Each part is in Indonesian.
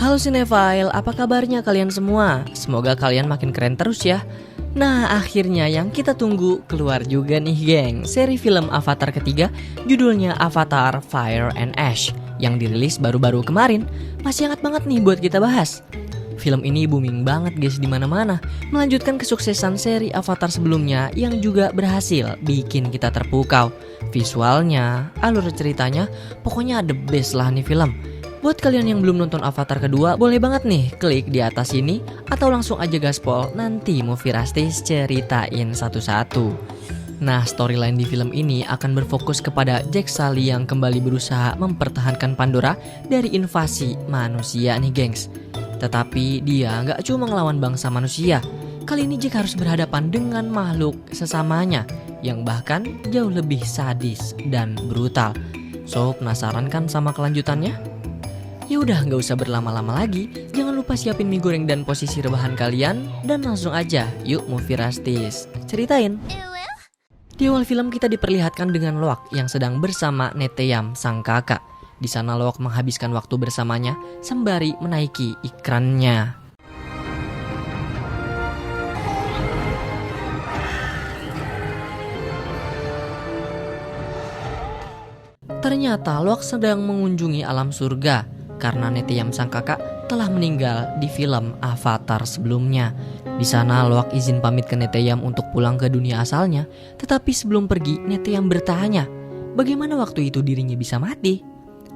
Halo Cinephile, apa kabarnya kalian semua? Semoga kalian makin keren terus ya. Nah, akhirnya yang kita tunggu keluar juga nih geng. Seri film Avatar ketiga, judulnya Avatar Fire and Ash, yang dirilis baru-baru kemarin. Masih hangat banget nih buat kita bahas. Film ini booming banget guys di mana-mana, melanjutkan kesuksesan seri Avatar sebelumnya yang juga berhasil bikin kita terpukau. Visualnya, alur ceritanya, pokoknya the best lah nih film. Buat kalian yang belum nonton Avatar kedua, boleh banget nih klik di atas ini atau langsung aja gaspol, nanti Movie Rastis ceritain satu-satu. Nah, storyline di film ini akan berfokus kepada Jack Sully yang kembali berusaha mempertahankan Pandora dari invasi manusia nih gengs. Tetapi dia nggak cuma ngelawan bangsa manusia. Kali ini Jack harus berhadapan dengan makhluk sesamanya yang bahkan jauh lebih sadis dan brutal. So, penasaran kan sama kelanjutannya? Ya udah nggak usah berlama-lama lagi, jangan lupa siapin mie goreng dan posisi rebahan kalian, dan langsung aja yuk Movie Rastis ceritain. Di awal film kita diperlihatkan dengan Loak yang sedang bersama Neteyam sang kakak. Di sana Loak menghabiskan waktu bersamanya sembari menaiki ikrannya. Ternyata Loak sedang mengunjungi alam surga karena Neteyam sang kakak telah meninggal di film Avatar sebelumnya. Di sana Loak izin pamit ke Neteyam untuk pulang ke dunia asalnya, tetapi sebelum pergi Neteyam bertanya, bagaimana waktu itu dirinya bisa mati?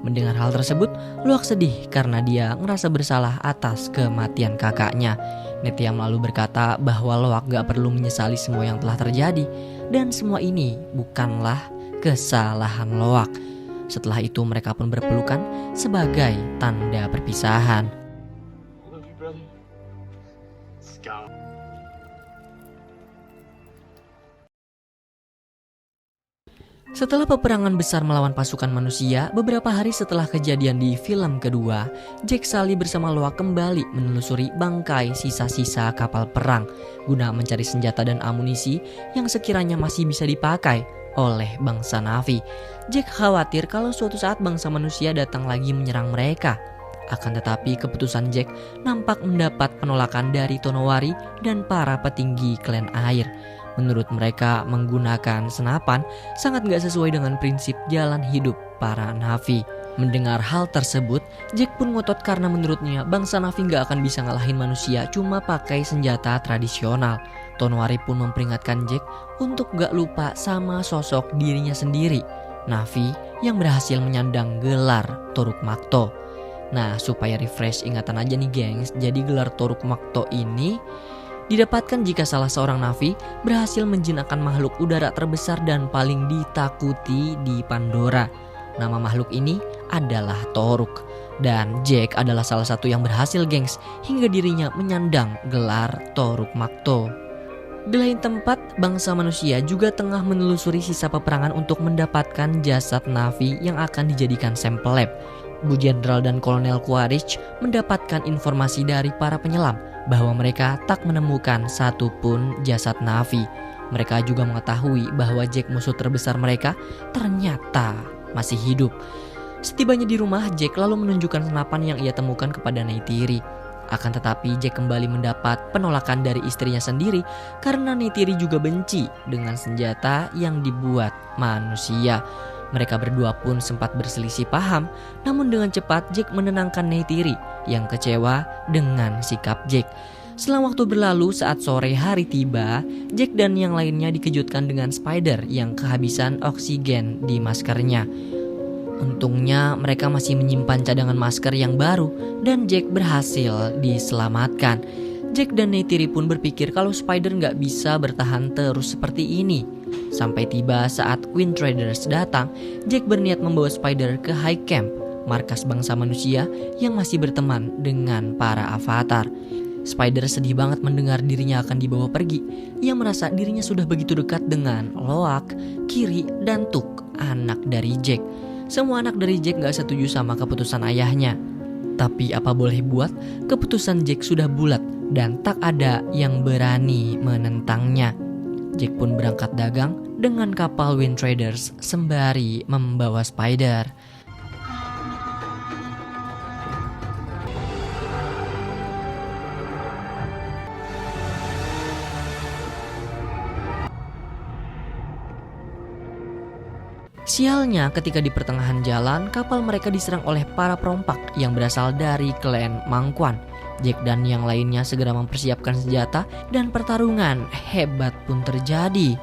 Mendengar hal tersebut, Loak sedih karena dia ngerasa bersalah atas kematian kakaknya. Neteyam lalu berkata bahwa Loak gak perlu menyesali semua yang telah terjadi, dan semua ini bukanlah kesalahan Loak. Setelah itu mereka pun berpelukan sebagai tanda perpisahan. Setelah peperangan besar melawan pasukan manusia, beberapa hari setelah kejadian di film kedua, Jack Sully bersama Loak kembali menelusuri bangkai sisa-sisa kapal perang guna mencari senjata dan amunisi yang sekiranya masih bisa dipakai oleh bangsa Na'vi. Jack khawatir kalau suatu saat bangsa manusia datang lagi menyerang mereka. Akan tetapi keputusan Jack nampak mendapat penolakan dari Tonowari dan para petinggi klan air. Menurut mereka menggunakan senapan sangat gak sesuai dengan prinsip jalan hidup para Na'vi. Mendengar hal tersebut, Jack pun ngotot karena menurutnya bangsa Na'vi gak akan bisa ngalahin manusia cuma pakai senjata tradisional. Tonowari pun memperingatkan Jack untuk gak lupa sama sosok dirinya sendiri, Na'vi yang berhasil menyandang gelar Toruk Makto. Nah, supaya refresh ingatan aja nih gengs, jadi gelar Toruk Makto ini didapatkan jika salah seorang Na'vi berhasil menjinakkan makhluk udara terbesar dan paling ditakuti di Pandora. Nama makhluk ini adalah Toruk, dan Jack adalah salah satu yang berhasil gengs hingga dirinya menyandang gelar Toruk Makto. Di lain tempat, bangsa manusia juga tengah menelusuri sisa peperangan untuk mendapatkan jasad Na'vi yang akan dijadikan sampel lab. Bu Jenderal dan Kolonel Quaritch mendapatkan informasi dari para penyelam bahwa mereka tak menemukan satupun jasad Na'vi. Mereka juga mengetahui bahwa Jack, musuh terbesar mereka, ternyata masih hidup. Setibanya di rumah, Jack lalu menunjukkan senapan yang ia temukan kepada Neytiri. Akan tetapi Jack kembali mendapat penolakan dari istrinya sendiri karena Neytiri juga benci dengan senjata yang dibuat manusia. Mereka berdua pun sempat berselisih paham, namun dengan cepat Jack menenangkan Neytiri yang kecewa dengan sikap Jack. Setelah waktu berlalu, saat sore hari tiba, Jack dan yang lainnya dikejutkan dengan Spider yang kehabisan oksigen di maskernya. Untungnya mereka masih menyimpan cadangan masker yang baru dan Jack berhasil diselamatkan. Jack dan Neytiri pun berpikir kalau Spider nggak bisa bertahan terus seperti ini. Sampai tiba saat Queen Traders datang, Jack berniat membawa Spider ke High Camp, markas bangsa manusia yang masih berteman dengan para avatar. Spider sedih banget mendengar dirinya akan dibawa pergi. Ia merasa dirinya sudah begitu dekat dengan Loak, Kiri, dan Tuk, anak dari Jack. Semua anak dari Jack gak setuju sama keputusan ayahnya. Tapi apa boleh buat, keputusan Jack sudah bulat dan tak ada yang berani menentangnya. Jack pun berangkat dagang dengan kapal Wind Traders sembari membawa Spider. Sialnya ketika di pertengahan jalan, kapal mereka diserang oleh para perompak yang berasal dari klan Mangquan. Jack dan yang lainnya segera mempersiapkan senjata dan pertarungan hebat pun terjadi.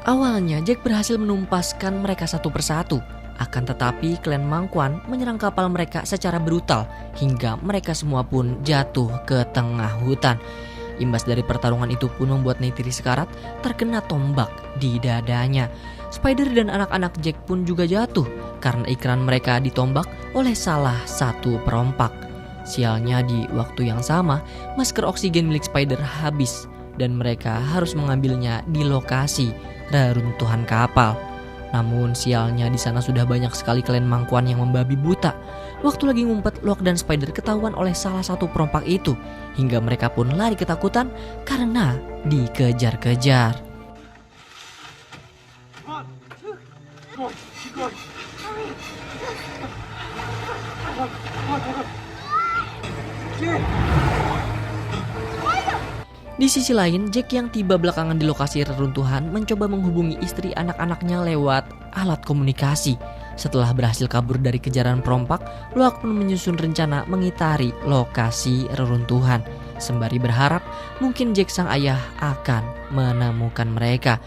Awalnya Jack berhasil menumpaskan mereka satu persatu. Akan tetapi klan Mangquan menyerang kapal mereka secara brutal hingga mereka semua pun jatuh ke tengah hutan. Imbas dari pertarungan itu pun membuat Neytiri sekarat terkena tombak di dadanya. Spider dan anak-anak Jack pun juga jatuh karena ikran mereka ditombak oleh salah satu perompak. Sialnya di waktu yang sama, masker oksigen milik Spider habis dan mereka harus mengambilnya di lokasi reruntuhan kapal. Namun sialnya di sana sudah banyak sekali klan Mangquan yang membabi buta. Waktu lagi ngumpet, Loak dan Spider ketahuan oleh salah satu perompak itu hingga mereka pun lari ketakutan karena dikejar-kejar. Di sisi lain, Jack yang tiba belakangan di lokasi reruntuhan mencoba menghubungi istri anak-anaknya lewat alat komunikasi. Setelah berhasil kabur dari kejaran perompak, Loak pun menyusun rencana mengitari lokasi reruntuhan. Sembari berharap mungkin Jack sang ayah akan menemukan mereka.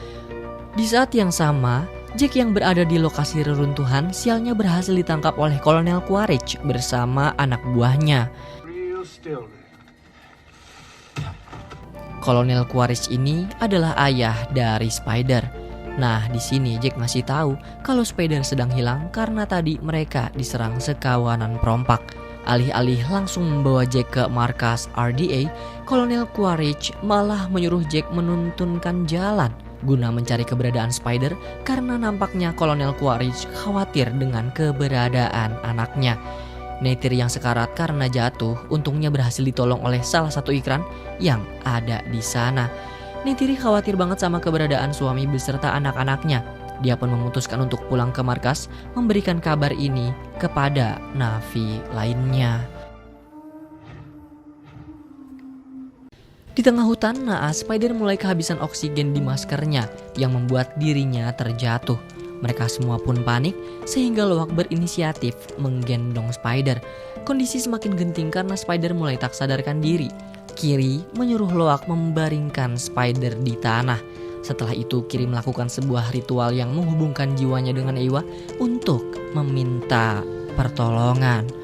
Di saat yang sama, Jack yang berada di lokasi reruntuhan sialnya berhasil ditangkap oleh Kolonel Quaritch bersama anak buahnya. Kolonel Quaritch ini adalah ayah dari Spider. Nah, di sini Jack ngasih tahu kalau Spider sedang hilang karena tadi mereka diserang sekawanan perompak. Alih-alih langsung membawa Jack ke markas RDA, Kolonel Quaritch malah menyuruh Jack menuntunkan jalan guna mencari keberadaan Spider karena nampaknya Kolonel Quaritch khawatir dengan keberadaan anaknya. Neytiri yang sekarat karena jatuh untungnya berhasil ditolong oleh salah satu ikran yang ada di sana. Neytiri khawatir banget sama keberadaan suami beserta anak-anaknya. Dia pun memutuskan untuk pulang ke markas memberikan kabar ini kepada navi lainnya. Di tengah hutan naas, Spider mulai kehabisan oksigen di maskernya yang membuat dirinya terjatuh. Mereka semua pun panik sehingga Loak berinisiatif menggendong Spider. Kondisi semakin genting karena Spider mulai tak sadarkan diri. Kiri menyuruh Loak membaringkan Spider di tanah. Setelah itu Kiri melakukan sebuah ritual yang menghubungkan jiwanya dengan Eywa untuk meminta pertolongan.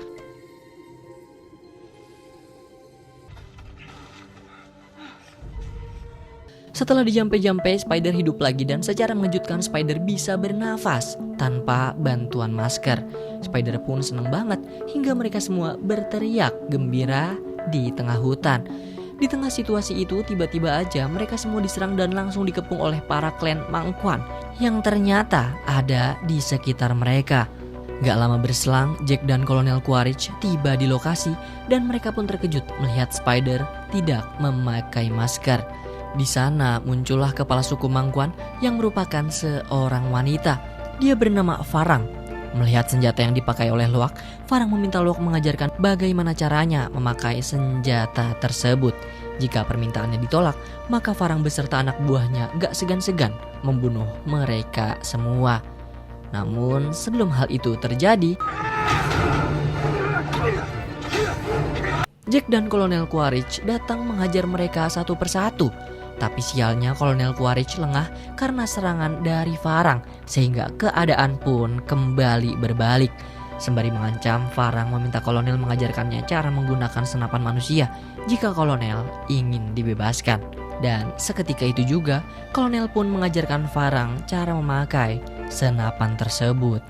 Setelah dijampe-jampe, Spider hidup lagi dan secara mengejutkan Spider bisa bernafas tanpa bantuan masker. Spider pun senang banget hingga mereka semua berteriak gembira di tengah hutan. Di tengah situasi itu tiba-tiba aja mereka semua diserang dan langsung dikepung oleh para klan Mangquan yang ternyata ada di sekitar mereka. Gak lama berselang, Jack dan Kolonel Quaritch tiba di lokasi dan mereka pun terkejut melihat Spider tidak memakai masker. Di sana muncullah kepala suku Mangquan yang merupakan seorang wanita. Dia bernama Farang. Melihat senjata yang dipakai oleh Loak, Farang meminta Loak mengajarkan bagaimana caranya memakai senjata tersebut. Jika permintaannya ditolak, maka Farang beserta anak buahnya gak segan-segan membunuh mereka semua. Namun sebelum hal itu terjadi, Jack dan Kolonel Quaritch datang menghajar mereka satu persatu. Tapi sialnya Kolonel Quaritch lengah karena serangan dari Farang sehingga keadaan pun kembali berbalik. Sembari mengancam, Farang meminta Kolonel mengajarkannya cara menggunakan senapan manusia jika Kolonel ingin dibebaskan. Dan seketika itu juga Kolonel pun mengajarkan Farang cara memakai senapan tersebut.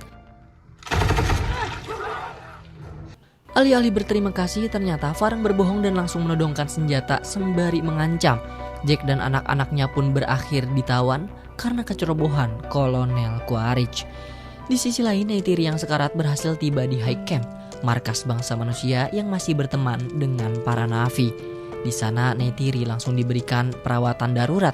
Alih-alih berterima kasih, ternyata Farang berbohong dan langsung menodongkan senjata sembari mengancam. Jack dan anak-anaknya pun berakhir ditawan karena kecerobohan Kolonel Quaritch. Di sisi lain, Neytiri yang sekarat berhasil tiba di High Camp. markas bangsa manusia yang masih berteman dengan para Na'vi. Di sana Neytiri langsung diberikan perawatan darurat.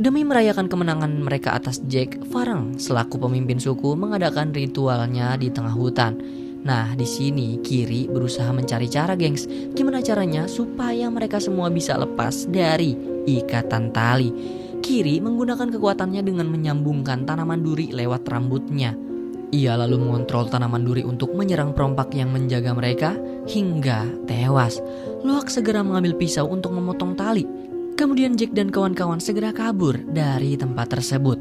Demi merayakan kemenangan mereka atas Jack, Farang selaku pemimpin suku mengadakan ritualnya di tengah hutan. Nah, di sini Kiri berusaha mencari cara, gengs, gimana caranya supaya mereka semua bisa lepas dari ikatan tali. Kiri menggunakan kekuatannya dengan menyambungkan tanaman duri lewat rambutnya. Ia lalu mengontrol tanaman duri untuk menyerang perompak yang menjaga mereka hingga tewas. Luak segera mengambil pisau untuk memotong tali. Kemudian Jack dan kawan-kawan segera kabur dari tempat tersebut.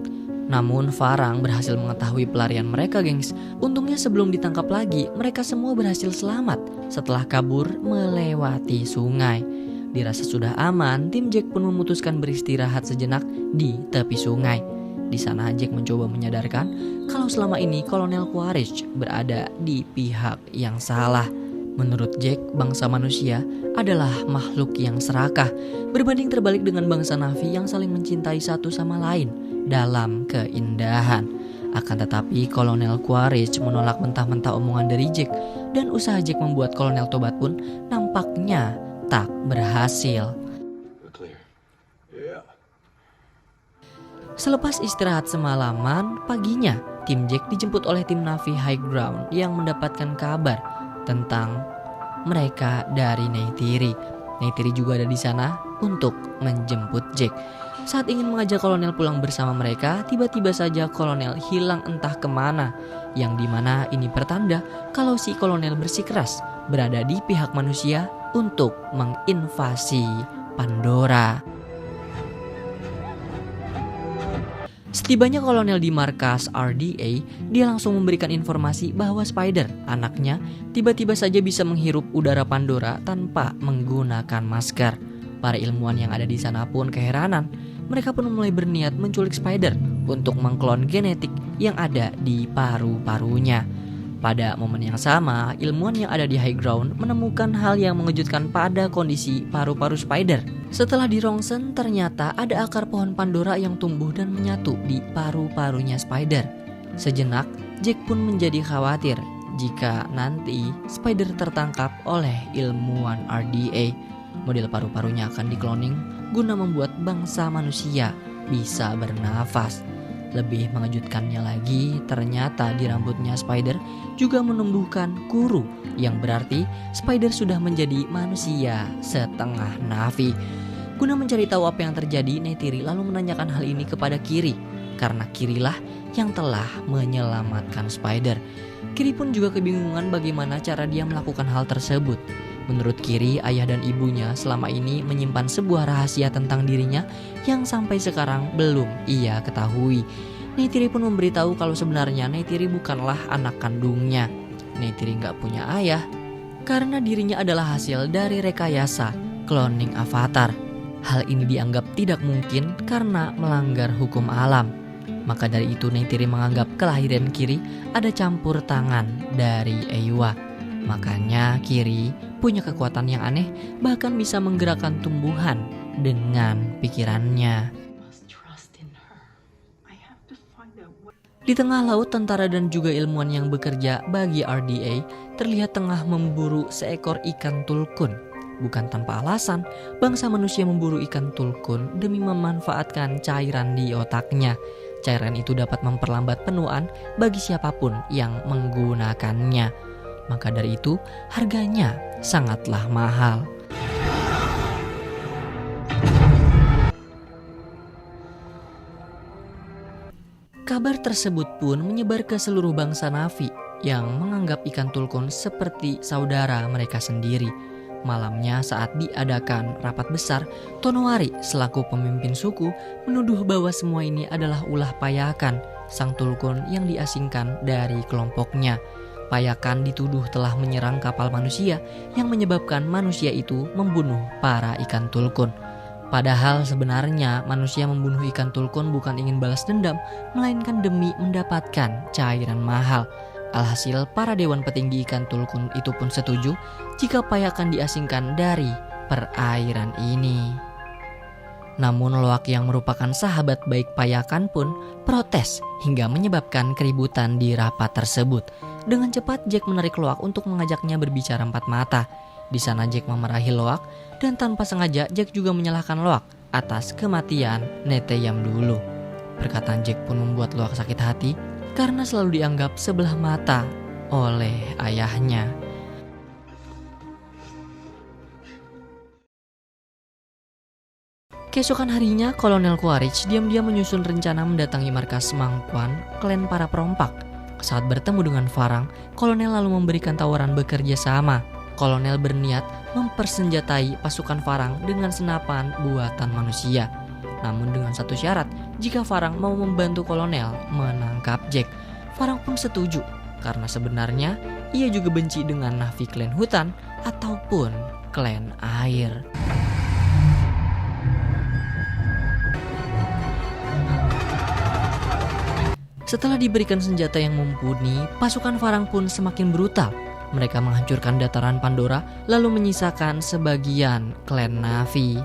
Namun Farang berhasil mengetahui pelarian mereka, gengs. Untungnya sebelum ditangkap lagi, mereka semua berhasil selamat setelah kabur melewati sungai. Dirasa sudah aman, tim Jack pun memutuskan beristirahat sejenak di tepi sungai. Di sana Jack mencoba menyadarkan kalau selama ini Kolonel Quaritch berada di pihak yang salah. Menurut Jack, bangsa manusia adalah makhluk yang serakah, berbanding terbalik dengan bangsa Na'vi yang saling mencintai satu sama lain dalam keindahan. Akan tetapi Kolonel Quaritch menolak mentah-mentah omongan dari Jack, dan usaha Jack membuat Kolonel tobat pun nampaknya tak berhasil. Selepas istirahat semalaman, paginya tim Jack dijemput oleh tim Na'vi High Ground yang mendapatkan kabar tentang mereka dari Neytiri. Neytiri juga ada di sana untuk menjemput Jack. Saat ingin mengajak Kolonel pulang bersama mereka, tiba-tiba saja Kolonel hilang entah kemana. Yang dimana ini pertanda kalau si Kolonel bersikeras berada di pihak manusia untuk menginvasi Pandora. Setibanya Kolonel di markas RDA, dia langsung memberikan informasi bahwa Spider, anaknya, tiba-tiba saja bisa menghirup udara Pandora tanpa menggunakan masker. Para ilmuwan yang ada di sana pun keheranan. Mereka pun mulai berniat menculik Spider untuk mengklon genetik yang ada di paru-parunya. Pada momen yang sama, ilmuwan yang ada di High Ground menemukan hal yang mengejutkan pada kondisi paru-paru Spider. Setelah dirongsen, ternyata ada akar pohon Pandora yang tumbuh dan menyatu di paru-parunya Spider. Sejenak, Jack pun menjadi khawatir jika nanti Spider tertangkap oleh ilmuwan RDA. Model paru-parunya akan dikloning guna membuat bangsa manusia bisa bernafas. Lebih mengejutkannya lagi, ternyata di rambutnya Spider juga menumbuhkan kuru, yang berarti Spider sudah menjadi manusia setengah Na'vi. Guna mencari tahu apa yang terjadi, Neytiri lalu menanyakan hal ini kepada Kiri, karena Kirilah yang telah menyelamatkan Spider. Kiri pun juga kebingungan bagaimana cara dia melakukan hal tersebut. Menurut Kiri, ayah dan ibunya selama ini menyimpan sebuah rahasia tentang dirinya yang sampai sekarang belum ia ketahui. Neytiri pun memberitahu kalau sebenarnya Neytiri bukanlah anak kandungnya. Neytiri gak punya ayah karena dirinya adalah hasil dari rekayasa cloning avatar. Hal ini dianggap tidak mungkin karena melanggar hukum alam. Maka dari itu Neytiri menganggap kelahiran Kiri ada campur tangan dari Eywa. Makanya Kiri punya kekuatan yang aneh, bahkan bisa menggerakkan tumbuhan dengan pikirannya. Di tengah laut, tentara dan juga ilmuwan yang bekerja bagi RDA terlihat tengah memburu seekor ikan tulkun. Bukan tanpa alasan, bangsa manusia memburu ikan tulkun demi memanfaatkan cairan di otaknya. Cairan itu dapat memperlambat penuaan bagi siapapun yang menggunakannya. Maka dari itu, harganya sangatlah mahal. Kabar tersebut pun menyebar ke seluruh bangsa Na'vi yang menganggap ikan tulkun seperti saudara mereka sendiri. Malamnya saat diadakan rapat besar, Tonowari selaku pemimpin suku menuduh bahwa semua ini adalah ulah Payakan, sang tulkun yang diasingkan dari kelompoknya. Payakan dituduh telah menyerang kapal manusia yang menyebabkan manusia itu membunuh para ikan tulkun. Padahal sebenarnya manusia membunuh ikan tulkun bukan ingin balas dendam, melainkan demi mendapatkan cairan mahal. Alhasil para dewan petinggi ikan tulkun itu pun setuju jika Payakan diasingkan dari perairan ini. Namun Loak yang merupakan sahabat baik Payakan pun protes hingga menyebabkan keributan di rapat tersebut. Dengan cepat Jack menarik Loak untuk mengajaknya berbicara empat mata. Di sana Jack memarahi Loak dan tanpa sengaja Jack juga menyalahkan Loak atas kematian Neteyam dulu. Perkataan Jack pun membuat Loak sakit hati karena selalu dianggap sebelah mata oleh ayahnya. Keesokan harinya, Kolonel Quaritch diam-diam menyusun rencana mendatangi markas Mangquan, klan para perompak. Saat bertemu dengan Farang, Kolonel lalu memberikan tawaran bekerja sama. Kolonel berniat mempersenjatai pasukan Farang dengan senapan buatan manusia. Namun dengan satu syarat, jika Farang mau membantu Kolonel menangkap Jack. Farang pun setuju, karena sebenarnya ia juga benci dengan Na'vi klan hutan ataupun klan air. Setelah diberikan senjata yang mumpuni, pasukan Farang pun semakin brutal. Mereka menghancurkan dataran Pandora, lalu menyisakan sebagian klan Na'vi.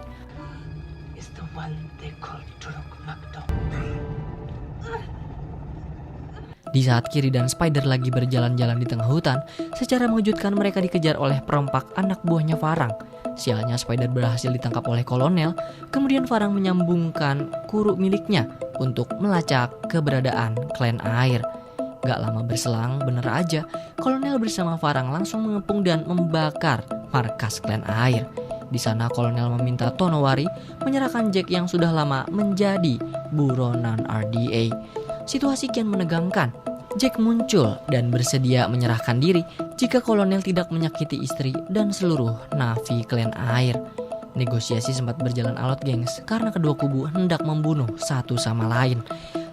Di saat Kiri dan Spider lagi berjalan-jalan di tengah hutan, secara mengejutkan mereka dikejar oleh perompak anak buahnya Farang. Sialnya Spider berhasil ditangkap oleh Kolonel, kemudian Farang menyambungkan kuru miliknya untuk melacak keberadaan klan air. Gak lama berselang, bener aja, Kolonel bersama Farang langsung mengepung dan membakar markas klan air. Di sana Kolonel meminta Tonowari menyerahkan Jack yang sudah lama menjadi buronan RDA. Situasi kian menegangkan. Jack muncul dan bersedia menyerahkan diri jika Kolonel tidak menyakiti istri dan seluruh Na'vi klan air. Negosiasi sempat berjalan alot gengs karena kedua kubu hendak membunuh satu sama lain.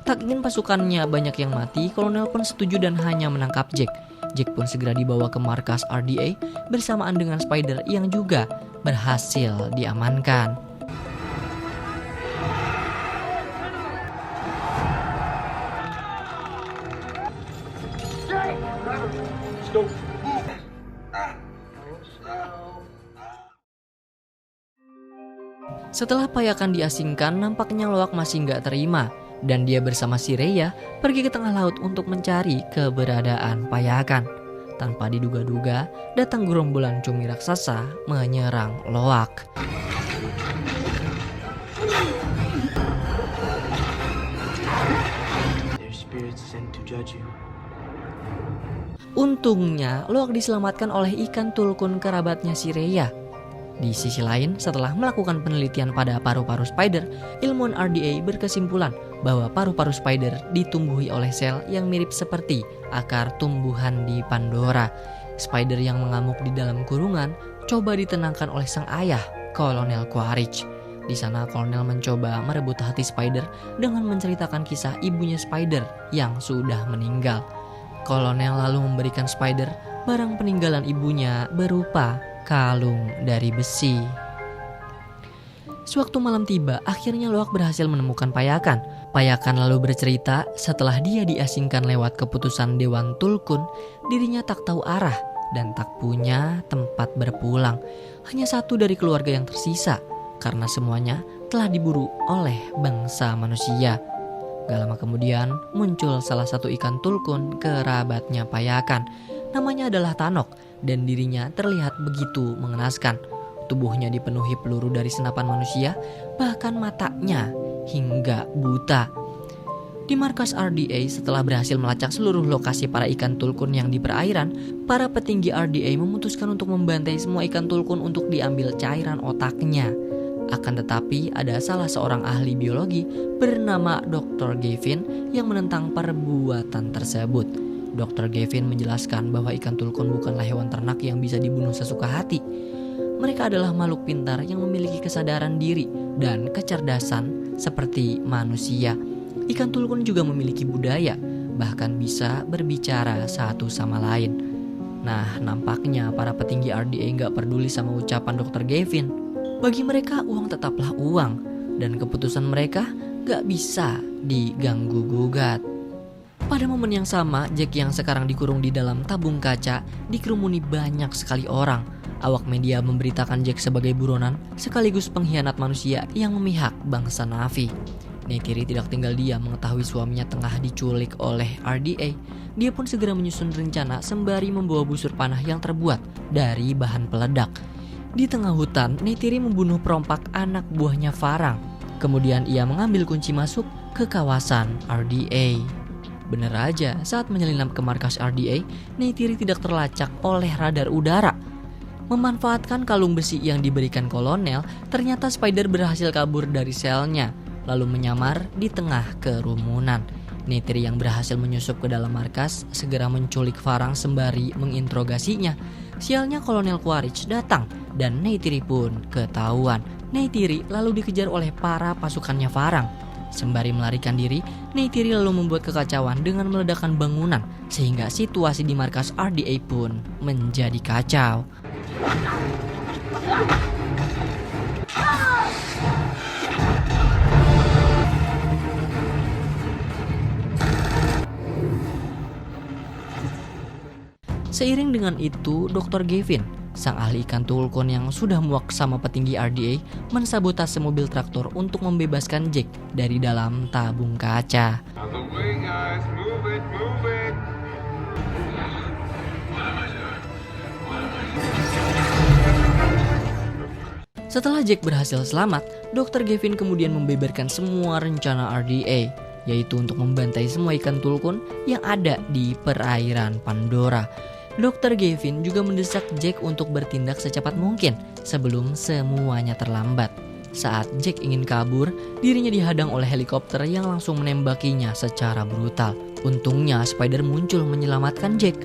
Tak ingin pasukannya banyak yang mati, Kolonel pun setuju dan hanya menangkap Jack. Jack pun segera dibawa ke markas RDA bersamaan dengan Spider yang juga berhasil diamankan. Setelah Payakan diasingkan, nampaknya Loak masih nggak terima dan dia bersama si Rhea pergi ke tengah laut untuk mencari keberadaan Payakan. Tanpa diduga-duga, datang gerombolan cumi raksasa menyerang Loak. Untungnya, Loak diselamatkan oleh ikan tulkun kerabatnya si Rhea. Di sisi lain, setelah melakukan penelitian pada paru-paru spider, ilmuwan RDA berkesimpulan bahwa paru-paru spider ditumbuhi oleh sel yang mirip seperti akar tumbuhan di Pandora. Spider yang mengamuk di dalam kurungan coba ditenangkan oleh sang ayah, Kolonel Quaritch. Di sana Kolonel mencoba merebut hati Spider dengan menceritakan kisah ibunya Spider yang sudah meninggal. Kolonel lalu memberikan Spider barang peninggalan ibunya berupa kalung dari besi. Sewaktu malam tiba, akhirnya Loak berhasil menemukan Payakan. Payakan lalu bercerita setelah dia diasingkan lewat keputusan Dewan Tulkun, dirinya tak tahu arah dan tak punya tempat berpulang. Hanya satu dari keluarga yang tersisa, karena semuanya telah diburu oleh bangsa manusia. Gak lama kemudian muncul salah satu ikan tulkun kerabatnya Payakan. Namanya adalah Tanok dan dirinya terlihat begitu mengenaskan. Tubuhnya dipenuhi peluru dari senapan manusia, bahkan matanya hingga buta. Di markas RDA, setelah berhasil melacak seluruh lokasi para ikan tulkun yang di perairan, para petinggi RDA memutuskan untuk membantai semua ikan tulkun untuk diambil cairan otaknya. Akan tetapi ada salah seorang ahli biologi bernama Dr. Gavin yang menentang perbuatan tersebut. Dr. Gavin menjelaskan bahwa ikan tulkun bukanlah hewan ternak yang bisa dibunuh sesuka hati. Mereka adalah makhluk pintar yang memiliki kesadaran diri dan kecerdasan seperti manusia. Ikan tulkun juga memiliki budaya, bahkan bisa berbicara satu sama lain. Nah, nampaknya para petinggi RDA nggak peduli sama ucapan Dr. Gavin. Bagi mereka uang tetaplah uang, dan keputusan mereka nggak bisa diganggu-gugat. Pada momen yang sama, Jack yang sekarang dikurung di dalam tabung kaca dikerumuni banyak sekali orang. Awak media memberitakan Jack sebagai buronan sekaligus pengkhianat manusia yang memihak bangsa Na'vi. Neytiri tidak tinggal diam mengetahui suaminya tengah diculik oleh RDA. Dia pun segera menyusun rencana sembari membawa busur panah yang terbuat dari bahan peledak. Di tengah hutan, Neytiri membunuh perompak anak buahnya Farang. Kemudian ia mengambil kunci masuk ke kawasan RDA. Bener aja, saat menyelinap ke markas RDA, Neytiri tidak terlacak oleh radar udara. Memanfaatkan kalung besi yang diberikan kolonel, ternyata Spider berhasil kabur dari selnya, lalu menyamar di tengah kerumunan. Neytiri yang berhasil menyusup ke dalam markas segera menculik Farang sembari menginterogasinya. Sialnya Kolonel Quaritch datang dan Neytiri pun ketahuan. Neytiri lalu dikejar oleh para pasukannya Farang. Sembari melarikan diri, Neytiri lalu membuat kekacauan dengan meledakkan bangunan sehingga situasi di markas RDA pun menjadi kacau. Seiring dengan itu, Dr. Gavin, sang ahli ikan tulkun yang sudah muak sama petinggi RDA, mensabotase mobil traktor untuk membebaskan Jack dari dalam tabung kaca. Setelah Jack berhasil selamat, Dr. Gavin kemudian membeberkan semua rencana RDA, yaitu untuk membantai semua ikan tulkun yang ada di perairan Pandora. Dr. Gavin juga mendesak Jack untuk bertindak secepat mungkin sebelum semuanya terlambat. Saat Jack ingin kabur, dirinya dihadang oleh helikopter yang langsung menembakinya secara brutal. Untungnya Spider muncul menyelamatkan Jack.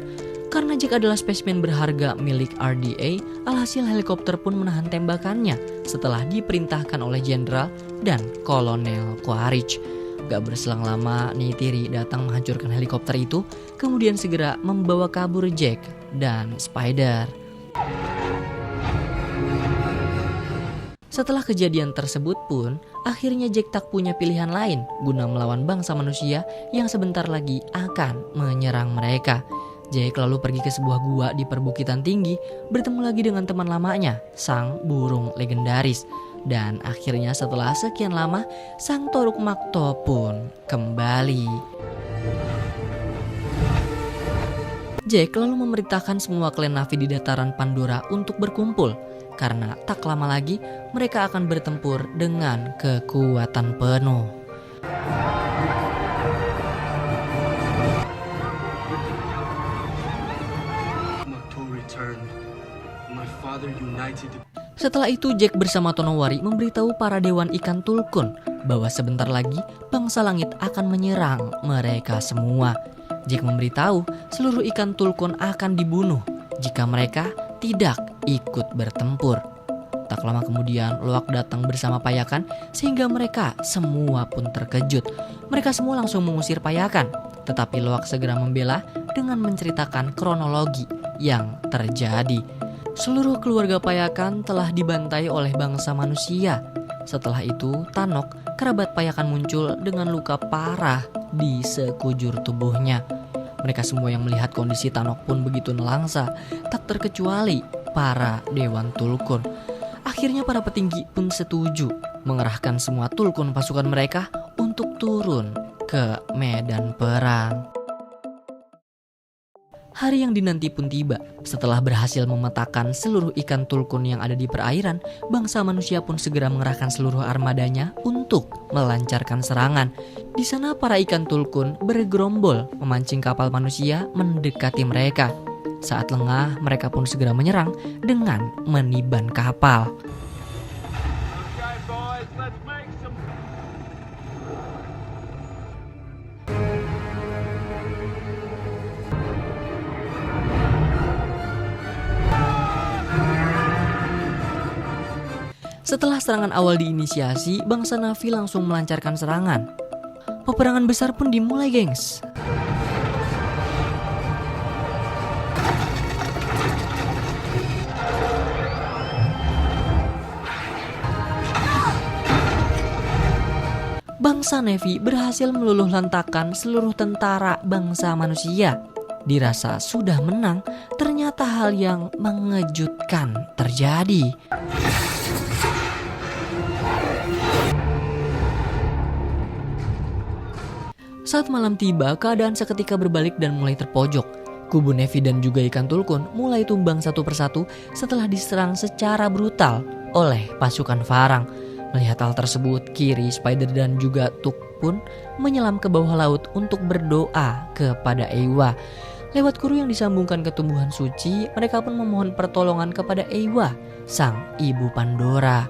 Karena Jack adalah spesimen berharga milik RDA, alhasil helikopter pun menahan tembakannya setelah diperintahkan oleh Jenderal dan Kolonel Quaritch. Gak berselang lama, Neytiri datang menghancurkan helikopter itu, kemudian segera membawa kabur Jack dan Spider. Setelah kejadian tersebut pun, akhirnya Jack tak punya pilihan lain guna melawan bangsa manusia yang sebentar lagi akan menyerang mereka. Jack lalu pergi ke sebuah gua di perbukitan tinggi, bertemu lagi dengan teman lamanya, sang burung legendaris. Dan akhirnya setelah sekian lama, sang Toruk Makto pun kembali. Jack lalu memerintahkan semua klan Na'vi di dataran Pandora untuk berkumpul, karena tak lama lagi mereka akan bertempur dengan kekuatan penuh. Setelah itu Jack bersama Tonowari memberitahu para dewan ikan tulkun bahwa sebentar lagi bangsa langit akan menyerang mereka semua. Jack memberitahu seluruh ikan tulkun akan dibunuh jika mereka tidak ikut bertempur. Tak lama kemudian Loak datang bersama Payakan sehingga mereka semua pun terkejut. Mereka semua langsung mengusir Payakan, tetapi Loak segera membela dengan menceritakan kronologi yang terjadi. Seluruh keluarga Payakan telah dibantai oleh bangsa manusia. Setelah itu, Tanok, kerabat Payakan muncul dengan luka parah di sekujur tubuhnya. Mereka semua yang melihat kondisi Tanok pun begitu nelangsa, tak terkecuali para dewan tulkun. Akhirnya para petinggi pun setuju mengerahkan semua tulkun pasukan mereka untuk turun ke medan perang. Hari yang dinanti pun tiba. Setelah berhasil memetakan seluruh ikan tulkun yang ada di perairan, bangsa manusia pun segera mengerahkan seluruh armadanya untuk melancarkan serangan. Di sana para ikan tulkun bergerombol memancing kapal manusia mendekati mereka. Saat lengah, mereka pun segera menyerang dengan meniban kapal. Setelah serangan awal diinisiasi, bangsa Na'vi langsung melancarkan serangan. Peperangan besar pun dimulai, gengs. Bangsa Na'vi berhasil meluluh lantakkan seluruh tentara bangsa manusia. Dirasa sudah menang, ternyata hal yang mengejutkan terjadi. Saat malam tiba, keadaan seketika berbalik dan mulai terpojok. Kubu Nevi dan juga ikan tulkun mulai tumbang satu persatu setelah diserang secara brutal oleh pasukan Farang. Melihat hal tersebut, Kiri, Spider dan juga Tuk pun menyelam ke bawah laut untuk berdoa kepada Eywa. Lewat kru yang disambungkan ke tumbuhan suci, mereka pun memohon pertolongan kepada Eywa, sang ibu Pandora.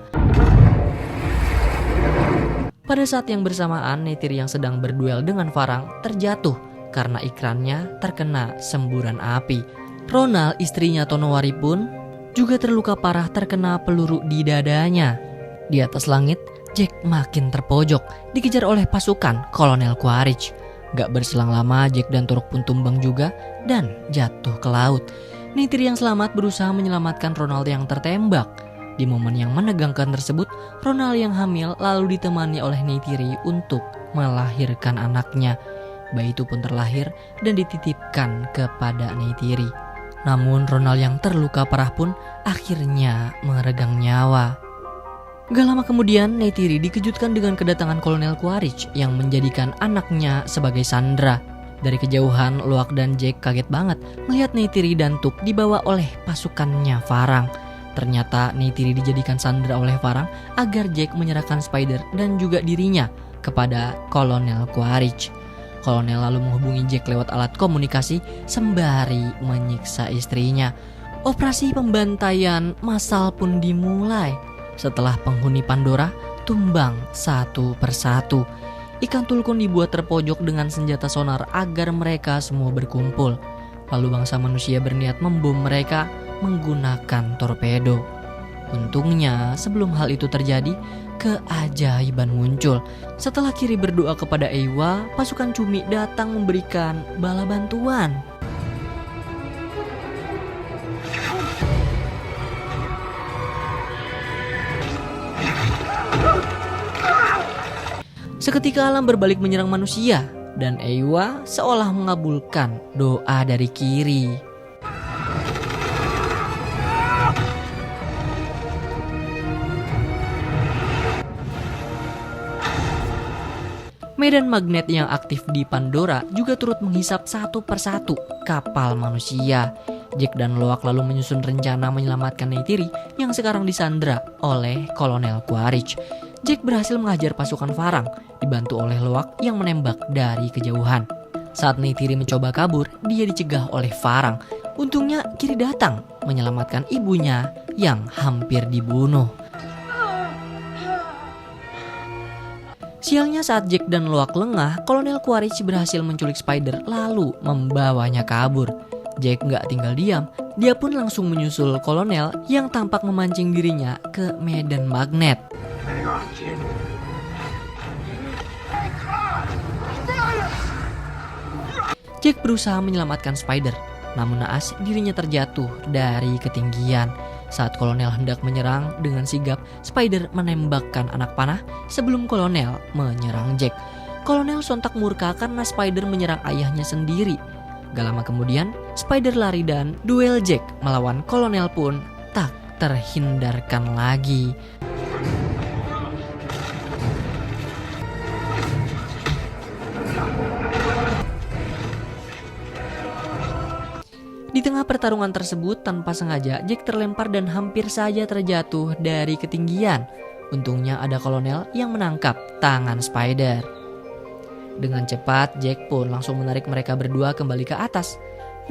Pada saat yang bersamaan, Neytiri yang sedang berduel dengan Farang terjatuh karena ikrannya terkena semburan api. Ronal, istrinya Tonowari pun juga terluka parah terkena peluru di dadanya. Di atas langit, Jack makin terpojok, dikejar oleh pasukan Kolonel Quaritch. Gak berselang lama, Jack dan Turok pun tumbang juga dan jatuh ke laut. Neytiri yang selamat berusaha menyelamatkan Ronald yang tertembak. Di momen yang menegangkan tersebut, Ronald yang hamil lalu ditemani oleh Neytiri untuk melahirkan anaknya. Bayi itu pun terlahir dan dititipkan kepada Neytiri. Namun Ronald yang terluka parah pun akhirnya meregang nyawa. Gak lama kemudian, Neytiri dikejutkan dengan kedatangan Kolonel Quaritch yang menjadikan anaknya sebagai sandera. Dari kejauhan, Loak dan Jack kaget banget melihat Neytiri dan Tuk dibawa oleh pasukannya Farang. Ternyata Neytiri dijadikan sandera oleh Farang agar Jack menyerahkan Spider dan juga dirinya kepada Kolonel Quaritch. Kolonel lalu menghubungi Jack lewat alat komunikasi sembari menyiksa istrinya. Operasi pembantaian massal pun dimulai. Setelah penghuni Pandora tumbang satu persatu, ikan tulkun dibuat terpojok dengan senjata sonar agar mereka semua berkumpul. Lalu bangsa manusia berniat membom mereka menggunakan torpedo. Untungnya sebelum hal itu terjadi, keajaiban muncul. Setelah Kiri berdoa kepada Eywa, pasukan Cumi datang memberikan bala bantuan. Seketika alam berbalik menyerang manusia dan Eywa seolah mengabulkan doa dari Kiri. Medan magnet yang aktif di Pandora juga turut menghisap satu persatu kapal manusia. Jack dan Loak lalu menyusun rencana menyelamatkan Neytiri yang sekarang disandra oleh Kolonel Quaritch. Jack berhasil mengajar pasukan Farang, dibantu oleh Loak yang menembak dari kejauhan. Saat Neytiri mencoba kabur, dia dicegah oleh Farang. Untungnya Kiri datang menyelamatkan ibunya yang hampir dibunuh. Sialnya saat Jack dan Loak lengah, Kolonel Quaritch berhasil menculik Spider lalu membawanya kabur. Jack gak tinggal diam, dia pun langsung menyusul Kolonel yang tampak memancing dirinya ke medan magnet. Jack berusaha menyelamatkan Spider, namun naas dirinya terjatuh dari ketinggian. Saat Kolonel hendak menyerang dengan sigap, Spider menembakkan anak panah sebelum Kolonel menyerang Jack. Kolonel sontak murka karena Spider menyerang ayahnya sendiri. Gak lama kemudian, Spider lari dan duel Jack melawan Kolonel pun tak terhindarkan lagi. Di tengah pertarungan tersebut, tanpa sengaja Jack terlempar dan hampir saja terjatuh dari ketinggian. Untungnya ada Kolonel yang menangkap tangan Spider. Dengan cepat, Jack pun langsung menarik mereka berdua kembali ke atas.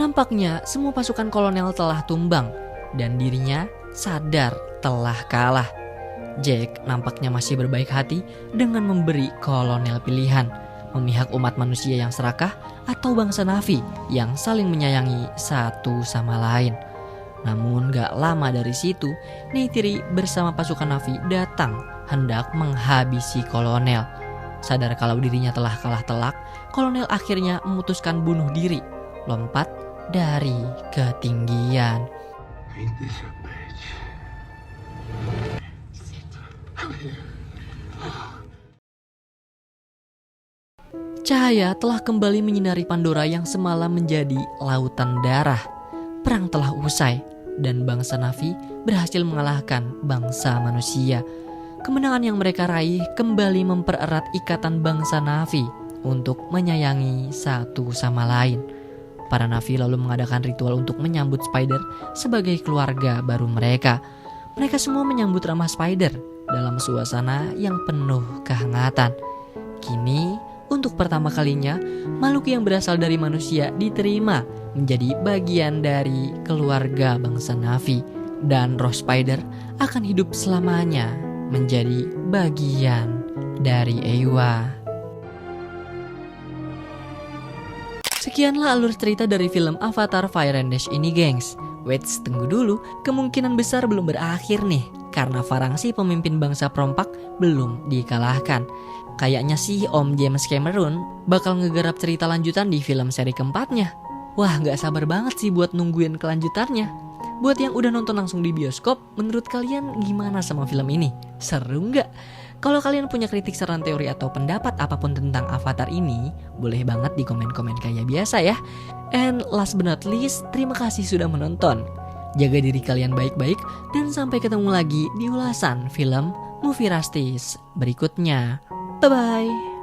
Nampaknya semua pasukan Kolonel telah tumbang dan dirinya sadar telah kalah. Jack nampaknya masih berbaik hati dengan memberi Kolonel pilihan, memihak umat manusia yang serakah atau bangsa Na'vi yang saling menyayangi satu sama lain. Namun gak lama dari situ, Neytiri bersama pasukan Na'vi datang hendak menghabisi Kolonel. Sadar kalau dirinya telah kalah telak, Kolonel akhirnya memutuskan bunuh diri, lompat dari ketinggian. Cahaya telah kembali menyinari Pandora yang semalam menjadi lautan darah. Perang telah usai dan bangsa Na'vi berhasil mengalahkan bangsa manusia. Kemenangan yang mereka raih kembali mempererat ikatan bangsa Na'vi untuk menyayangi satu sama lain. Para Na'vi lalu mengadakan ritual untuk menyambut Spider sebagai keluarga baru mereka. Mereka semua menyambut ramah Spider dalam suasana yang penuh kehangatan. Kini, untuk pertama kalinya, makhluk yang berasal dari manusia diterima menjadi bagian dari keluarga bangsa Na'vi. Dan roh Spider akan hidup selamanya menjadi bagian dari Eywa. Sekianlah alur cerita dari film Avatar Fire and Ash ini, gengs. Wait, tunggu dulu, kemungkinan besar belum berakhir nih, karena Varangsi pemimpin bangsa perompak belum dikalahkan. Kayaknya sih Om James Cameron bakal ngegarap cerita lanjutan di film seri keempatnya. Wah, gak sabar banget sih buat nungguin kelanjutannya. Buat yang udah nonton langsung di bioskop, menurut kalian gimana sama film ini? Seru gak? Kalau kalian punya kritik, saran, teori, atau pendapat apapun tentang Avatar ini, boleh banget di komen-komen kayak biasa ya. And last but not least, terima kasih sudah menonton. Jaga diri kalian baik-baik, dan sampai ketemu lagi di ulasan film Movie Rastis berikutnya. Bye-bye.